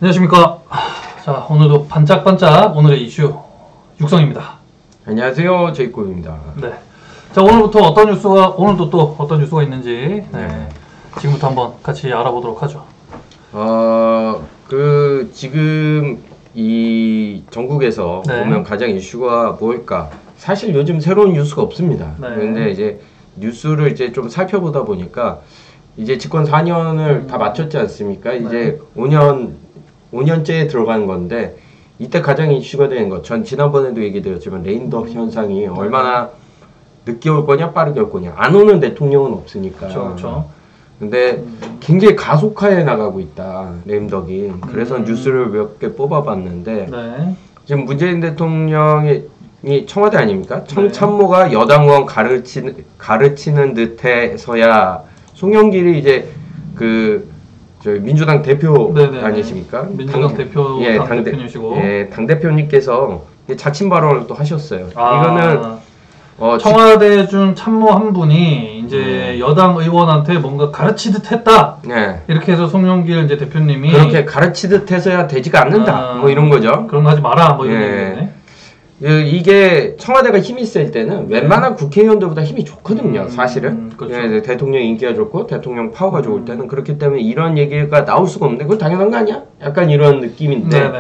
안녕하십니까. 자, 오늘도 반짝반짝 오늘의 이슈 육성입니다. 안녕하세요, 제이콥입니다. 네. 자, 오늘부터 오늘도 또 어떤 뉴스가 있는지 지금부터 한번 같이 알아보도록 하죠. 지금 이 전국에서 보면 가장 이슈가 뭘까? 사실 요즘 새로운 뉴스가 없습니다. 그런데 이제 뉴스를 이제 좀 살펴보다 보니까 이제 집권 4년을 다 마쳤지 않습니까? 이제 5년째에 들어가는 건데 이때 가장 이슈가 되는 것, 전 지난번에도 얘기드렸지만 레임덕 현상이 얼마나 늦게 올 거냐 빠르게 올 거냐. 안 오는 대통령은 없으니까. 그렇죠. 근데 굉장히 가속화해 나가고 있다, 레임덕이. 그래서 뉴스를 몇 개 뽑아봤는데 지금 문재인 대통령이 청와대 아닙니까? 참모가 여당 의원 가르치는 듯해서야 송영길이 이제 저희 민주당 대표 아니십니까? 민주당 대표 당대표님이시고 당대표님께서 자침 발언을 또 하셨어요. 이거는 청와대 중 참모 한 분이 이제 여당 의원한테 뭔가 가르치듯 했다. 이렇게 해서 송영길 이제 대표님이 그렇게 가르치듯 해서야 되지가 않는다. 뭐 이런 거죠. 그런 거 하지 마라. 뭐 이런 얘기네. 이게 청와대가 힘이 셀 때는 웬만한 국회의원들보다 힘이 좋거든요, 사실은. 그렇죠. 대통령 인기가 좋고 대통령 파워가 좋을 때는. 그렇기 때문에 이런 얘기가 나올 수가 없는데 그건 당연한 거 아니야? 약간 이런 느낌인데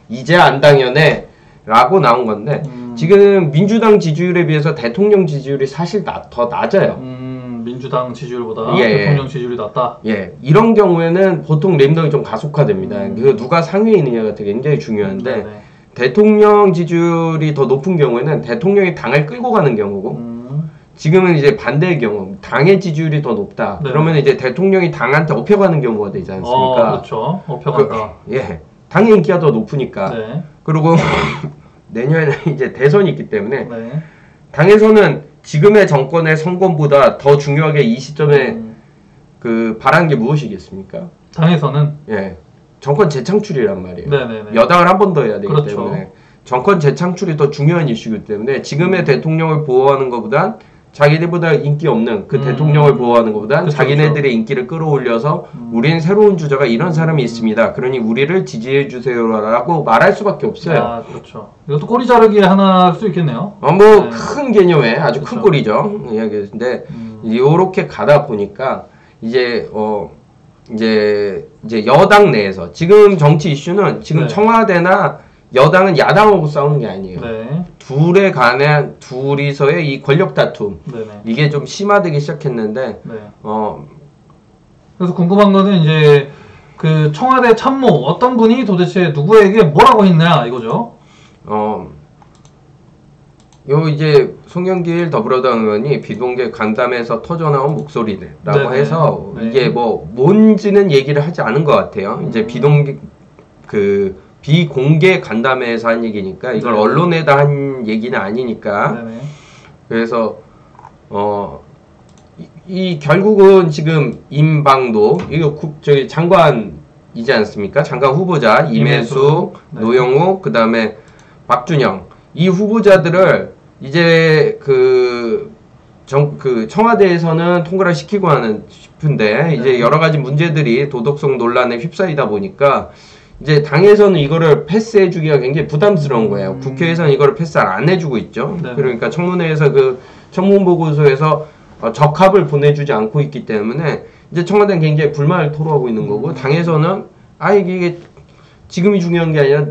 이제 안 당연해 라고 나온 건데 지금 민주당 지지율에 비해서 대통령 지지율이 사실 더 낮아요. 민주당 지지율보다 대통령 지지율이 낮다? 이런 경우에는 보통 레임덕이 좀 가속화됩니다. 누가 상위에 있느냐가 되게 굉장히 중요한데 대통령 지지율이 더 높은 경우에는 대통령이 당을 끌고 가는 경우고 지금은 이제 반대의 경우 당의 지지율이 더 높다. 그러면 이제 대통령이 당한테 업혀가는 경우가 되지 않습니까? 그렇죠. 업혀간다. 당의 인기가 더 높으니까. 그리고 내년에 이제 대선이 있기 때문에 당에서는 지금의 정권의 선거보다 더 중요하게 이 시점에 바라는 게 무엇이겠습니까? 당에서는 정권 재창출이란 말이에요. 여당을 한 번 더 해야 되기 때문에 정권 재창출이 더 중요한 이슈이기 때문에 지금의 대통령을 보호하는 것보단 자기들보다 인기 없는 그 대통령을 보호하는 것보단 자기네들의 인기를 끌어올려서 우리는 새로운 주자가 이런 사람이 있습니다. 그러니 우리를 지지해 주세요라고 말할 수밖에 없어요. 그렇죠. 이것도 꼬리 자르기 하나 할 수 있겠네요. 큰 개념에 아주 큰 꼬리죠. 이야기인데 이렇게 가다 보니까 이제 여당 내에서 지금 정치 이슈는 지금 청와대나 여당은 야당하고 싸우는 게 아니에요. 둘이서의 이 권력 다툼 이게 좀 심화되기 시작했는데 그래서 궁금한 거는 이제 그 청와대 참모 어떤 분이 도대체 누구에게 뭐라고 했냐 이거죠. 이제 송영길 더불어당 의원이 비공개 간담회에서 터져나온 목소리라고 해서 이게 뭔지는 얘기를 하지 않은 것 같아요. 이제 비공개 간담회에서 한 얘기니까 이걸 언론에다 한 얘기는 아니니까. 그래서 이 결국은 지금 임방도 이거 저기 장관이지 않습니까? 장관 후보자 임혜숙, 노영욱, 그다음에 박준영 이 후보자들을 이제 청와대에서는 통과를 시키고 하는 싶은데 이제 여러 가지 문제들이 도덕성 논란에 휩싸이다 보니까 이제 당에서는 이거를 패스해주기가 굉장히 부담스러운 거예요. 국회에서는 이거를 패스 안 해주고 있죠. 그러니까 청문회에서 청문보고서에서 적합을 보내주지 않고 있기 때문에 이제 청와대는 굉장히 불만을 토로하고 있는 거고 당에서는 이게 지금이 중요한 게 아니라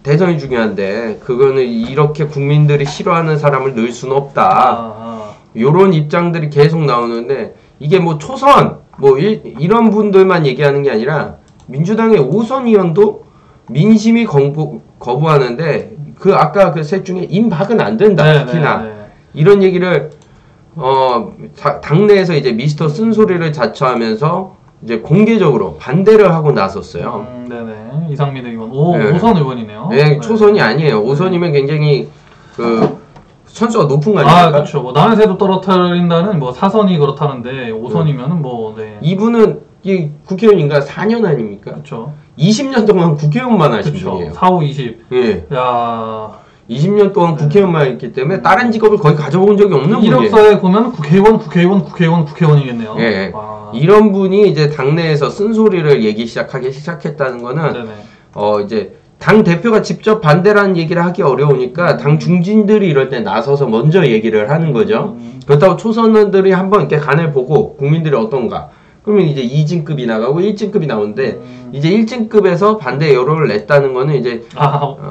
대선이 중요한데 그거는 이렇게 국민들이 싫어하는 사람을 넣을 수는 없다. 요런 입장들이 계속 나오는데 이게 초선 이런 분들만 얘기하는 게 아니라 민주당의 오선 의원도 민심이 거부하는데 아까 그 셋 중에 임박은 안 된다. 특히나 이런 얘기를 당내에서 이제 미스터 쓴소리를 자처하면서 이제 공개적으로 반대를 하고 나섰어요. 이상민 의원. 오선 의원이네요. 초선이 아니에요. 오선이면 굉장히 선수가 높은 거 아닙니까? 그렇죠. 남의 새도 떨어뜨린다는 사선이 그렇다는데 5선이면은 이분은 국회의원인가 4년 아닙니까? 그렇죠. 20년 동안 국회의원만 하신 분이에요. 4, 5, 20. 야. 20년 동안 국회의원만 했기 때문에 다른 직업을 거의 가져본 적이 없는 분이에요. 이력서에 보면 국회의원이겠네요. 예. 이런 분이 이제 당내에서 쓴소리를 시작했다는 거는 네네. 이제 당 대표가 직접 반대라는 얘기를 하기 어려우니까 당 중진들이 이럴 때 나서서 먼저 얘기를 하는 거죠. 그렇다고 초선들이 한번 이렇게 간을 보고 국민들이 어떤가. 그러면 이제 2진급이 나가고 1진급이 나오는데 이제 1진급에서 반대 여론을 냈다는 거는 이제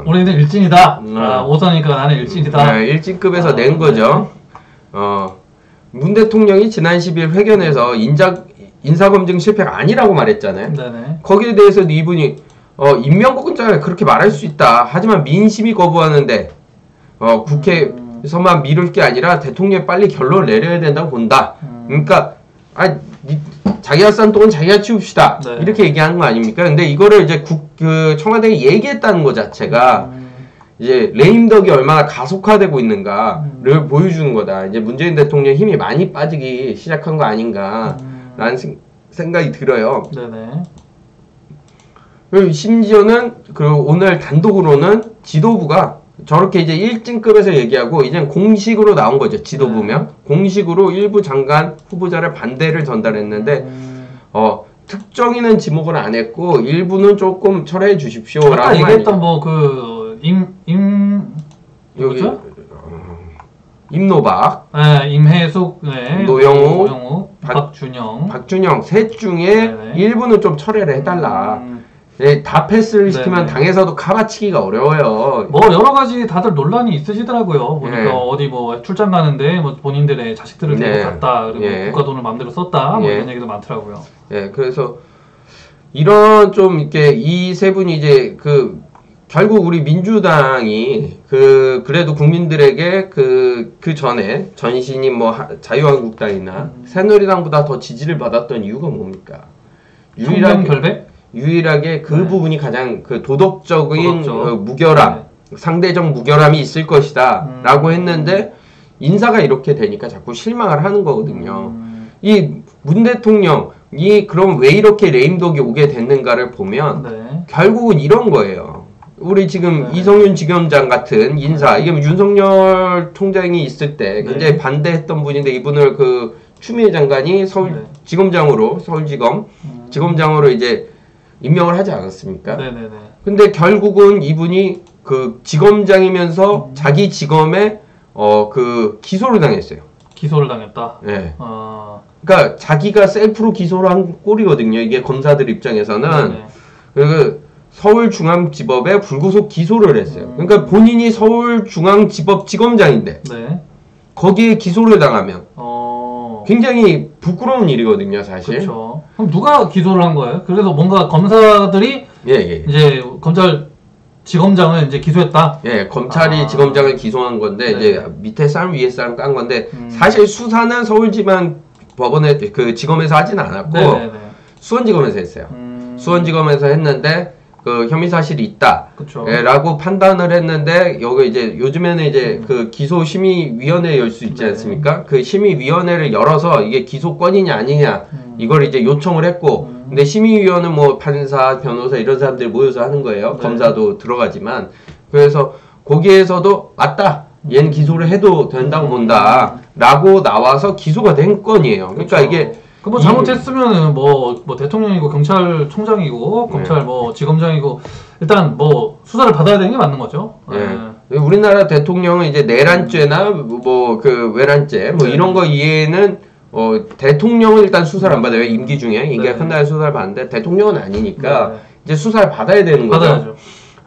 우리는 일진이다. 5선이니까 나는 일진이다. 1진급에서 낸 거죠. 문 대통령이 지난 10일 회견에서 인사검증 실패가 아니라고 말했잖아요. 네네. 거기에 대해서도 이분이 임명권자가 그렇게 말할 수 있다. 하지만 민심이 거부하는데 국회에서만 미룰 게 아니라 대통령이 빨리 결론을 내려야 된다고 본다. 그러니까 자기가 싼 돈은 자기가 치웁시다. 네. 이렇게 얘기하는 거 아닙니까? 근데 이거를 이제 청와대에 얘기했다는 것 자체가 이제 레임덕이 얼마나 가속화되고 있는가를 보여주는 거다. 이제 문재인 대통령 힘이 많이 빠지기 시작한 거 아닌가라는 생각이 들어요. 네네. 심지어는 오늘 단독으로는 지도부가 저렇게 이제 1진급에서 얘기하고 이젠 공식으로 나온 거죠. 지도부면 공식으로 일부 장관 후보자를 반대를 전달했는데 특정인은 지목을 안 했고 일부는 조금 철회해 주십시오라고. 아까 얘기했던 여기 임노박, 임혜숙, 노영우, 박준영 셋 중에 일부는 좀 철회를 해달라. 다 패스를 시키면 당에서도 카바치기가 어려워요. 뭐 여러 가지 다들 논란이 있으시더라고요. 보니까 어디 뭐 출장 가는데 뭐 본인들의 자식들을 데리고 갔다, 그리고 국가 돈을 마음대로 썼다, 뭐 이런 얘기도 많더라고요. 그래서 이런 좀 이렇게 이 세 분이 이제 결국 우리 민주당이 그래도 국민들에게 그 전에 전신이 뭐 자유한국당이나 새누리당보다 더 지지를 받았던 이유가 뭡니까? 유일하게 그 부분이 가장 도덕적인 무결함, 상대적 무결함이 있을 것이다 라고 했는데 인사가 이렇게 되니까 자꾸 실망을 하는 거거든요. 이 문 대통령이 그럼 왜 이렇게 레임덕이 오게 됐는가를 보면 결국은 이런 거예요. 우리 지금 이성윤 지검장 같은 인사, 이게 윤석열 총장이 있을 때 굉장히 반대했던 분인데 이분을 추미애 장관이 서울지검장으로 지검장으로 이제 임명을 하지 않았습니까? 네네네. 근데 결국은 이분이 지검장이면서 자기 지검에 기소를 당했어요. 기소를 당했다. 네. 그러니까 자기가 셀프로 기소를 한 꼴이거든요. 이게 검사들 입장에서는 서울중앙지법에 불구속 기소를 했어요. 그러니까 본인이 서울중앙지법 지검장인데 거기에 기소를 당하면 굉장히 부끄러운 일이거든요, 사실. 그렇죠. 그럼 누가 기소를 한 거예요? 그래서 뭔가 검사들이 이제 지검장을 이제 기소했다. 검찰이 지검장을 기소한 건데 이제 밑에 사람 위에 사람 깐 건데 사실 수사는 서울지방법원에 지검에서 하진 않았고 수원지검에서 했어요. 수원지검에서 했는데 혐의 사실이 있다. 라고 판단을 했는데 여기 이제 요즘에는 이제 기소심의위원회 열 수 있지 않습니까? 그 심의위원회를 열어서 이게 기소권이냐 아니냐 이걸 이제 요청을 했고 근데 심의위원은 뭐 판사, 변호사 이런 사람들이 모여서 하는 거예요. 검사도 들어가지만 그래서 거기에서도 맞다. 얘는 기소를 해도 된다고 본다. 라고 나와서 기소가 된 건이에요. 그러니까 이게 뭐 잘못했으면은 뭐 대통령이고 경찰총장이고 검찰 지검장이고 일단 뭐 수사를 받아야 되는 게 맞는 거죠. 우리나라 대통령은 이제 내란죄나 외란죄 이런 거 이외에는 대통령은 일단 수사를 안 받아요. 임기 중에 임기가 끝나야 수사를 받는데 대통령은 아니니까 이제 수사를 받아야 되는 거죠.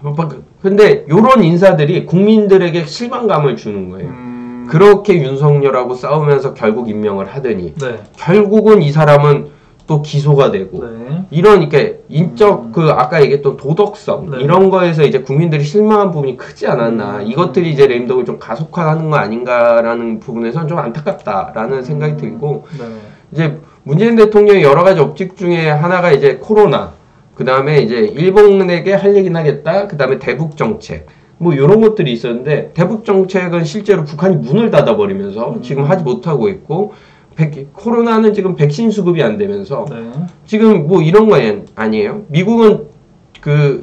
받아야죠. 근데 요런 인사들이 국민들에게 실망감을 주는 거예요. 그렇게 윤석열하고 싸우면서 결국 임명을 하더니 결국은 이 사람은 또 기소가 되고 이런 이렇게 인적 아까 얘기했던 도덕성 이런 거에서 이제 국민들이 실망한 부분이 크지 않았나. 이것들이 이제 레임덕을 좀 가속화하는 거 아닌가라는 부분에서는 좀 안타깝다라는 생각이 들고 이제 문재인 대통령의 여러 가지 업직 중에 하나가 이제 코로나, 그 다음에 이제 일본에게 할 얘기는 하겠다, 그 다음에 대북 정책. 뭐 이런 것들이 있었는데 대북 정책은 실제로 북한이 문을 닫아버리면서 지금 하지 못하고 있고 코로나는 지금 백신 수급이 안 되면서 지금 뭐 이런 거 아니에요. 미국은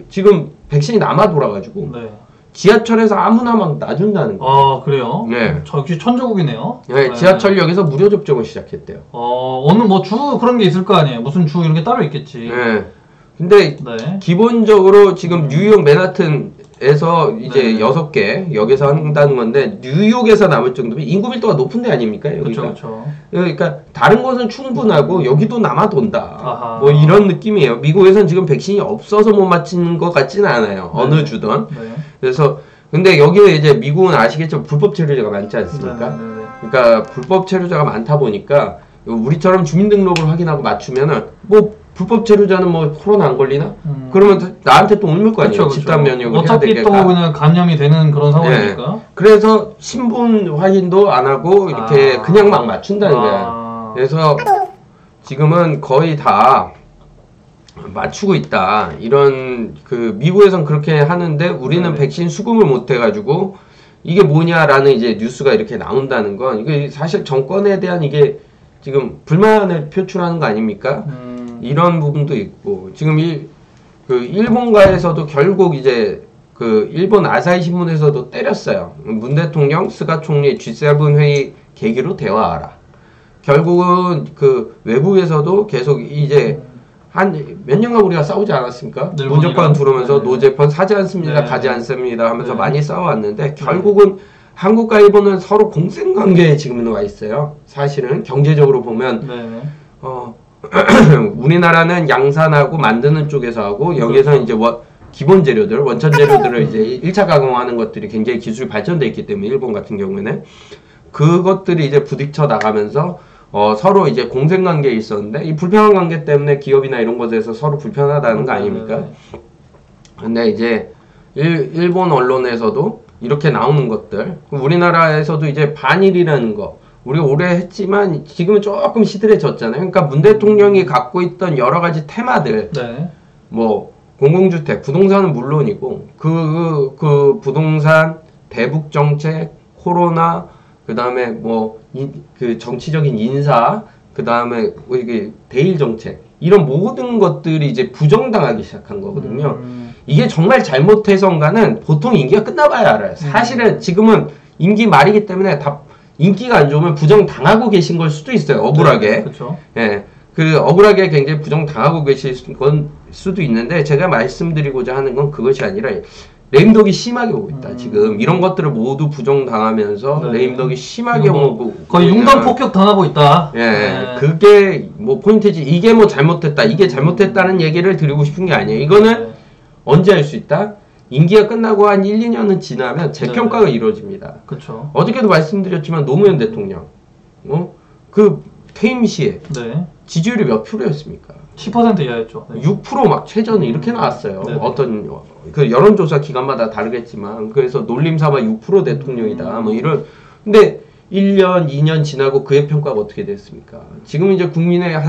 지금 백신이 남아 돌아가지고 지하철에서 아무나 막 놔준다는 거예요. 아, 그래요? 네. 역시 천조국이네요. 네, 지하철역에서 무료 접종을 시작했대요. 어느 뭐 주 그런 게 있을 거 아니에요. 무슨 주 이런 게 따로 있겠지. 네. 근데 네. 기본적으로 지금 뉴욕 맨하튼에서 이제 네. 6개 역에서 한다는 건데 뉴욕에서 남을 정도면 인구 밀도가 높은 데 아닙니까? 여기가. 그렇죠. 그러니까 다른 곳은 충분하고 여기도 남아 돈다. 아하. 뭐 이런 느낌이에요. 미국에서는 지금 백신이 없어서 못 맞히는 것 같지는 않아요. 네. 어느 주든. 네. 그래서 근데 여기에 이제 미국은 아시겠지만 불법 체류자가 많지 않습니까? 네. 그러니까 불법 체류자가 많다 보니까 우리처럼 주민등록을 확인하고 맞추면은 뭐 불법 체류자는 뭐 코로나 안 걸리나? 그러면 나한테 또 옮을 거 아니에요. 그쵸. 집단 면역을 해야 어차피 되니까. 또 그냥 감염이 되는 그런 상황이니까. 네. 그래서 신분 확인도 안 하고 이렇게 그냥 막 맞춘다는 거야. 그래서 지금은 거의 다 맞추고 있다. 이런 그 미국에선 그렇게 하는데 우리는 네. 백신 수급을 못 해가지고 이게 뭐냐라는 이제 뉴스가 이렇게 나온다는 건 이게 사실 정권에 대한 이게 지금 불만을 표출하는 거 아닙니까? 이런 부분도 있고 지금 일본가에서도 결국 이제 그 일본 아사히 신문에서도 때렸어요. 문 대통령, 스가 총리 G7 회의 계기로 대화하라. 결국은 그 외국에서도 계속 이제 한 몇 년간 우리가 싸우지 않았습니까? 노재판 들어오면서 노재판 사지 않습니다, 가지 않습니다 하면서 많이 싸워왔는데 결국은 한국과 일본은 서로 공생관계에 지금은 와 있어요. 사실은 경제적으로 보면 우리나라는 양산하고 만드는 쪽에서 하고 여기에서는 이제 기본 재료들, 원천 재료들을 이제 1차 가공하는 것들이 굉장히 기술이 발전돼 있기 때문에 일본 같은 경우에는 그것들이 이제 부딪혀 나가면서 서로 이제 공생관계에 있었는데 이 불편한 관계 때문에 기업이나 이런 것에서 서로 불편하다는 거 아닙니까? 근데 이제 일본 언론에서도 이렇게 나오는 것들 우리나라에서도 이제 반일이라는 거 우리가 오래 했지만 지금은 조금 시들해졌잖아요. 그러니까 문 대통령이 갖고 있던 여러 가지 테마들 뭐 공공주택, 부동산은 물론이고 그 부동산, 대북 정책, 코로나 그 다음에 뭐 그 정치적인 인사, 그 다음에 이게 대일 정책 이런 모든 것들이 이제 부정당하기 시작한 거거든요. 이게 정말 잘못해서인가는 보통 임기가 끝나봐야 알아요. 사실은 지금은 임기 말이기 때문에 다 인기가 안 좋으면 부정당하고 계신 걸 수도 있어요. 억울하게. 네, 그렇죠. 예. 그 억울하게 굉장히 부정당하고 계실 건 수도 있는데 제가 말씀드리고자 하는 건 그것이 아니라 레임덕이 심하게 오고 있다. 지금 이런 것들을 모두 부정당하면서 레임덕이 심하게 오고 거의 융단 폭격 당하고 있다. 예, 그게 뭐 포인트지. 이게 뭐 잘못됐다. 이게 잘못됐다는 얘기를 드리고 싶은 게 아니에요. 이거는 언제 할 수 있다? 임기가 끝나고 한 1, 2년은 지나면 재평가가 이루어집니다. 그렇죠. 어저께도 말씀드렸지만 노무현 대통령 그 퇴임 시에 지지율이 몇 프로였습니까? 10% 이하였죠. 6% 막 최저는 이렇게 나왔어요. 어떤 그 여론조사 기관마다 다르겠지만 그래서 놀림삼아 6% 대통령이다. 뭐 이런. 근데 1년, 2년 지나고 그의 평가가 어떻게 됐습니까? 지금 이제 국민의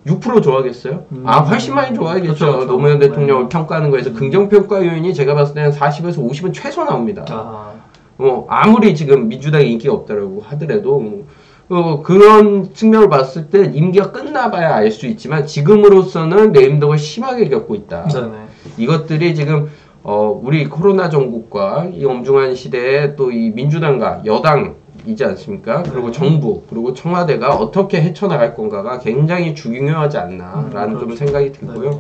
6% 좋아하겠어요? 훨씬 많이 좋아하겠죠. 그렇죠. 노무현 대통령을 평가하는 거에서 긍정평가 요인이 제가 봤을 때는 40에서 50은 최소 나옵니다. 아무리 지금 민주당이 인기가 없다라고 하더라도 그런 측면을 봤을 때 임기가 끝나봐야 알 수 있지만 지금으로서는 레임덕을 심하게 겪고 있다. 이것들이 지금 우리 코로나 정국과 이 엄중한 시대에 또 이 민주당과 여당이지 않습니까? 그리고 정부 그리고 청와대가 어떻게 헤쳐나갈 건가가 굉장히 중요하지 않나라는 좀 생각이 들고요.